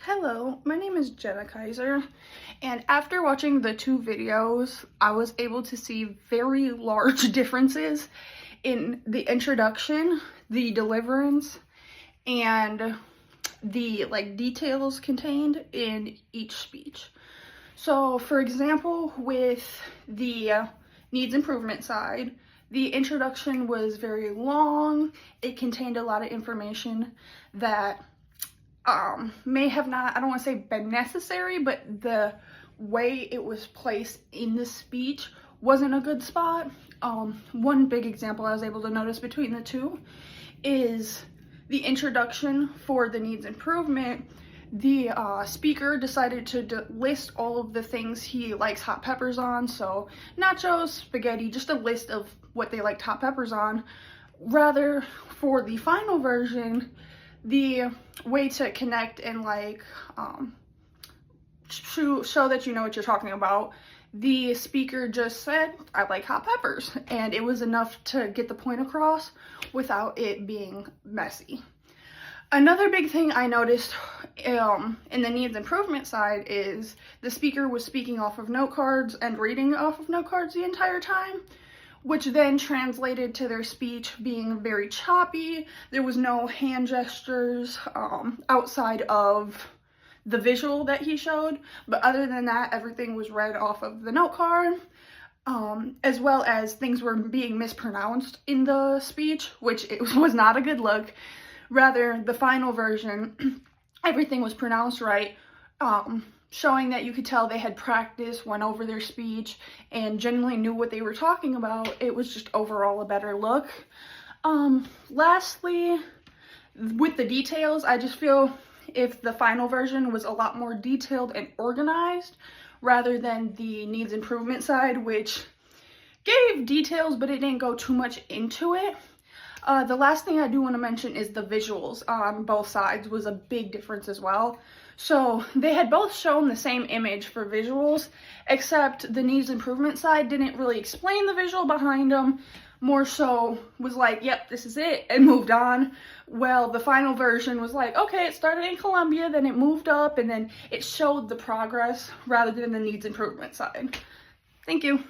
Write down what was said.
Hello, my name is Jenna Kaiser, and after watching the two videos, I was able to see very large differences in the introduction, the deliverance, and the details contained in each speech. So, for example, with the needs improvement side, the introduction was very long. It contained a lot of information that may have not, I don't want to say been necessary, but the way it was placed in the speech wasn't a good spot. One big example I was able to notice between the two is the introduction for the needs improvement. The speaker decided to list all of the things he likes hot peppers on, so nachos, spaghetti, just a list of what they liked hot peppers on. Rather, for the final version, the way to connect and show that you know what you're talking about, the speaker just said, "I like hot peppers," and it was enough to get the point across without it being messy. Another big thing I noticed in the needs improvement side is the speaker was speaking off of note cards and reading off of note cards the entire time, which then translated to their speech being very choppy. There was no hand gestures outside of the visual that he showed, but other than that, everything was read off of the note card, as well as things were being mispronounced in the speech, which it was not a good look. Rather, the final version, everything was pronounced right, showing that you could tell they had practiced, went over their speech, and genuinely knew what they were talking about. It was just overall a better look. Lastly, with the details, I just feel if the final version was a lot more detailed and organized, rather than the needs improvement side, which gave details, but it didn't go too much into it. The last thing I do want to mention is the visuals on both sides was a big difference as well. So they had both shown the same image for visuals, except the needs improvement side didn't really explain the visual behind them, more so was like, yep, this is it, and moved on. Well, the final version was like, okay, it started in Colombia, then it moved up, and then it showed the progress rather than the needs improvement side. Thank you.